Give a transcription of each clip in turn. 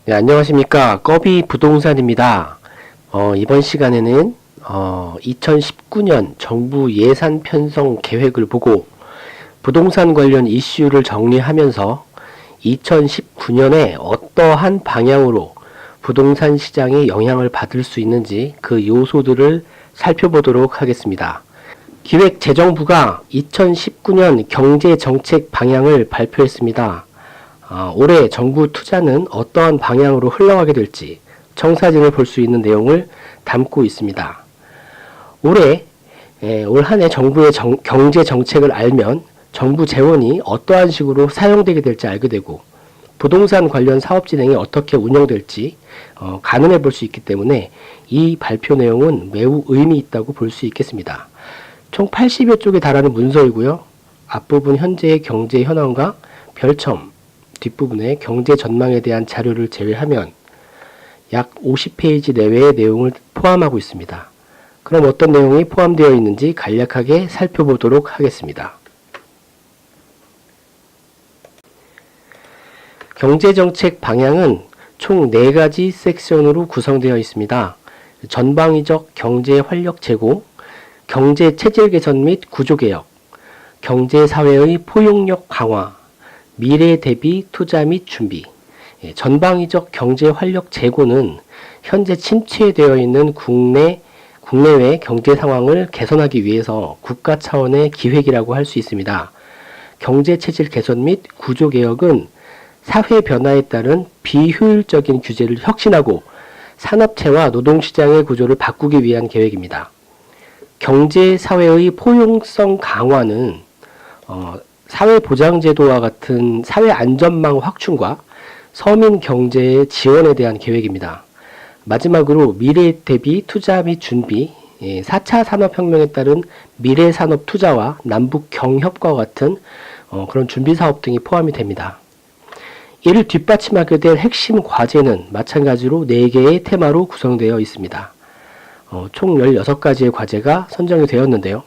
네, 안녕하십니까. 꺼비 부동산입니다. 이번 시간에는 2019년 정부 예산 편성 계획을 보고 부동산 관련 이슈를 정리하면서 2019년에 어떠한 방향으로 부동산 시장에 영향을 받을 수 있는지 그 요소들을 살펴보도록 하겠습니다. 기획재정부가 2019년 경제정책 방향을 발표했습니다. 올해 정부 투자는 어떠한 방향으로 흘러가게 될지 청사진을 볼 수 있는 내용을 담고 있습니다. 올 한 해 정부의 경제 정책을 알면 정부 재원이 어떠한 식으로 사용되게 될지 알게 되고 부동산 관련 사업 진행이 어떻게 운영될지 가늠해 볼 수 있기 때문에 이 발표 내용은 매우 의미 있다고 볼 수 있겠습니다. 총 80여 쪽에 달하는 문서이고요. 앞부분 현재의 경제 현황과 별첨, 뒷부분에 경제 전망에 대한 자료를 제외하면 약 50페이지 내외의 내용을 포함하고 있습니다. 그럼 어떤 내용이 포함되어 있는지 간략하게 살펴보도록 하겠습니다. 경제정책 방향은 총 4가지 섹션으로 구성되어 있습니다. 전방위적 경제 활력 제고, 경제 체질 개선 및 구조 개혁, 경제사회의 포용력 강화, 미래 대비 투자 및 준비. 전방위적 경제 활력 제고는 현재 침체되어 있는 국내외 경제 상황을 개선하기 위해서 국가 차원의 기획이라고 할 수 있습니다. 경제 체질 개선 및 구조 개혁은 사회 변화에 따른 비효율적인 규제를 혁신하고 산업체와 노동시장의 구조를 바꾸기 위한 계획입니다. 경제 사회의 포용성 강화는 사회보장제도와 같은 사회안전망 확충과 서민 경제의 지원에 대한 계획입니다. 마지막으로 미래 대비 투자 및 준비, 4차 산업혁명에 따른 미래산업 투자와 남북 경협과 같은 그런 준비사업 등이 포함이 됩니다. 이를 뒷받침하게 될 핵심 과제는 마찬가지로 4개의 테마로 구성되어 있습니다. 총 16가지의 과제가 선정이 되었는데요.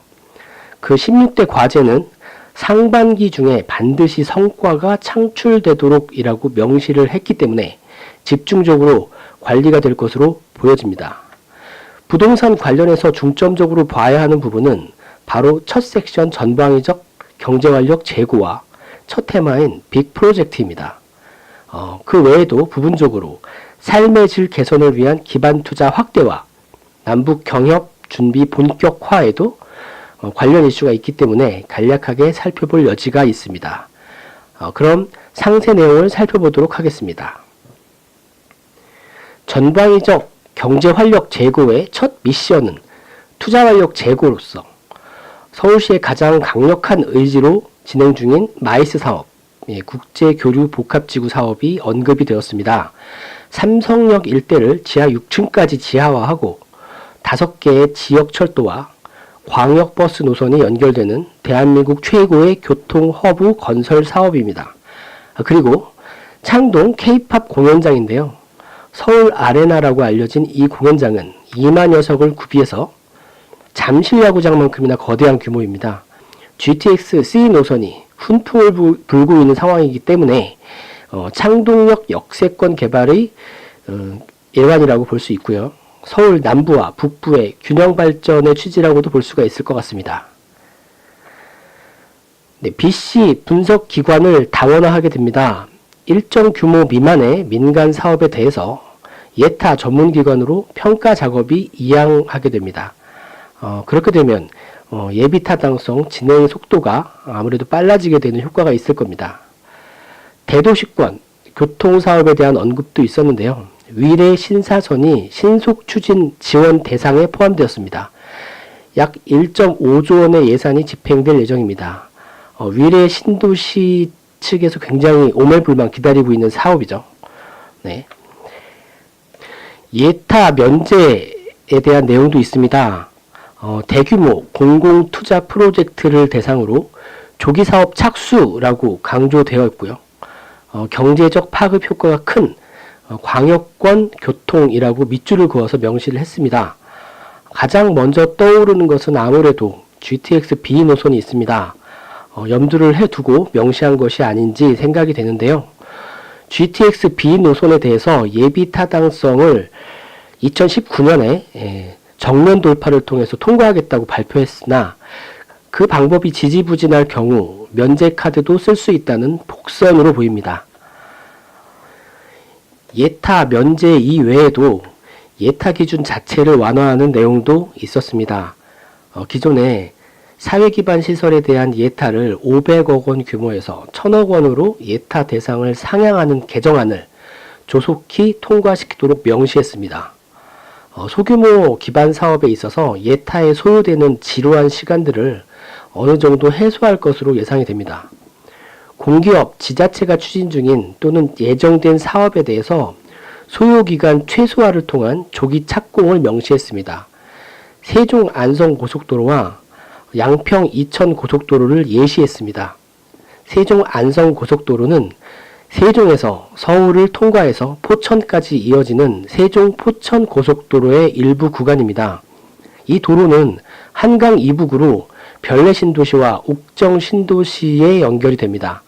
그 16대 과제는 상반기 중에 반드시 성과가 창출되도록 이라고 명시를 했기 때문에 집중적으로 관리가 될 것으로 보여집니다. 부동산 관련해서 중점적으로 봐야 하는 부분은 바로 첫 섹션 전방위적 경제활력 제고와 첫 테마인 빅 프로젝트입니다. 그 외에도 부분적으로 삶의 질 개선을 위한 기반 투자 확대와 남북 경협 준비 본격화에도 관련 이슈가 있기 때문에 간략하게 살펴볼 여지가 있습니다. 그럼 상세 내용을 살펴보도록 하겠습니다. 전방위적 경제활력 제고의 첫 미션은 투자활력 제고로서 서울시의 가장 강력한 의지로 진행 중인 마이스 사업, 국제교류 복합지구 사업이 언급이 되었습니다. 삼성역 일대를 지하 6층까지 지하화하고 5개의 지역철도와 광역버스 노선이 연결되는 대한민국 최고의 교통허브 건설 사업입니다. 그리고 창동 K-팝 공연장인데요. 서울 아레나라고 알려진 이 공연장은 2만 여석을 구비해서 잠실야구장만큼이나 거대한 규모입니다. GTX C 노선이 훈풍을 불고 있는 상황이기 때문에 창동역 역세권 개발의 예완이라고 볼 수 있고요. 서울 남부와 북부의 균형 발전의 취지라고도 볼 수가 있을 것 같습니다. BC 분석 기관을 다원화하게 됩니다. 일정 규모 미만의 민간 사업에 대해서 예타 전문기관으로 평가 작업이 이양하게 됩니다. 그렇게 되면 예비 타당성 진행 속도가 아무래도 빨라지게 되는 효과가 있을 겁니다. 대도시권 교통사업에 대한 언급도 있었는데요. 위례 신사선이 신속 추진 지원 대상에 포함되었습니다. 약 1.5조 원의 예산이 집행될 예정입니다. 위례 신도시 측에서 굉장히 오매불만 기다리고 있는 사업이죠. 네. 예타 면제에 대한 내용도 있습니다. 대규모 공공투자 프로젝트를 대상으로 조기사업 착수라고 강조되어 있고요. 경제적 파급 효과가 큰 광역권 교통이라고 밑줄을 그어서 명시를 했습니다. 가장 먼저 떠오르는 것은 아무래도 GTX B 노선이 있습니다. 염두를 해두고 명시한 것이 아닌지 생각이 되는데요. GTX B 노선에 대해서 예비 타당성을 2019년에 정면 돌파를 통해서 통과하겠다고 발표했으나 그 방법이 지지부진할 경우 면제 카드도 쓸 수 있다는 복선으로 보입니다. 예타 면제 이외에도 예타 기준 자체를 완화하는 내용도 있었습니다. 기존에 사회기반 시설에 대한 예타를 500억 원 규모에서 1000억 원으로 예타 대상을 상향하는 개정안을 조속히 통과시키도록 명시했습니다. 소규모 기반 사업에 있어서 예타에 소요되는 지루한 시간들을 어느 정도 해소할 것으로 예상이 됩니다. 공기업, 지자체가 추진 중인 또는 예정된 사업에 대해서 소요기간 최소화를 통한 조기 착공을 명시했습니다. 세종 안성고속도로와 양평 이천 고속도로를 예시했습니다. 세종 안성고속도로는 세종에서 서울을 통과해서 포천까지 이어지는 세종 포천 고속도로의 일부 구간입니다. 이 도로는 한강 이북으로 별내 신도시와 옥정 신도시에 연결이 됩니다.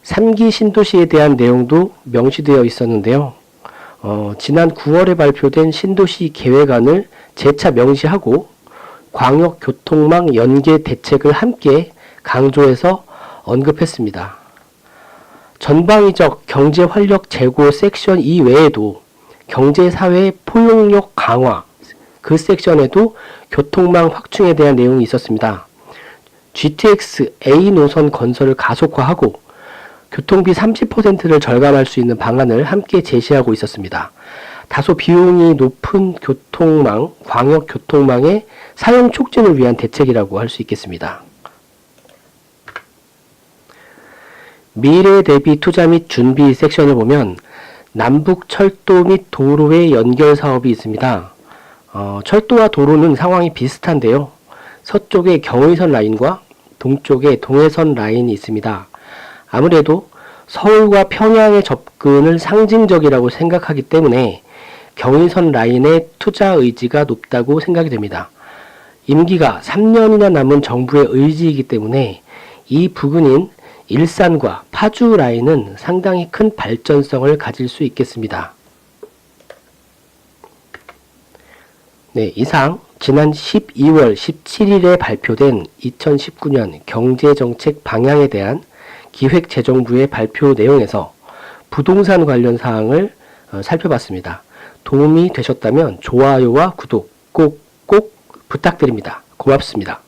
3기 신도시에 대한 내용도 명시되어 있었는데요. 지난 9월에 발표된 신도시 계획안을 재차 명시하고 광역교통망 연계 대책을 함께 강조해서 언급했습니다. 전방위적 경제 활력 제고 섹션 이외에도 경제사회 포용력 강화, 그 섹션에도 교통망 확충에 대한 내용이 있었습니다. GTX A 노선 건설을 가속화하고 교통비 30%를 절감할 수 있는 방안을 함께 제시하고 있었습니다. 다소 비용이 높은 교통망, 광역교통망의 사용 촉진을 위한 대책이라고 할 수 있겠습니다. 미래 대비 투자 및 준비 섹션을 보면 남북 철도 및 도로의 연결 사업이 있습니다. 철도와 도로는 상황이 비슷한데요. 서쪽에 경의선 라인과 동쪽에 동해선 라인이 있습니다. 아무래도 서울과 평양의 접근을 상징적이라고 생각하기 때문에 경의선 라인의 투자 의지가 높다고 생각이 됩니다. 임기가 3년이나 남은 정부의 의지이기 때문에 이 부근인 일산과 파주 라인은 상당히 큰 발전성을 가질 수 있겠습니다. 네, 이상 지난 12월 17일에 발표된 2019년 경제정책 방향에 대한 기획재정부의 발표 내용에서 부동산 관련 사항을 살펴봤습니다. 도움이 되셨다면 좋아요와 구독 꼭 부탁드립니다. 고맙습니다.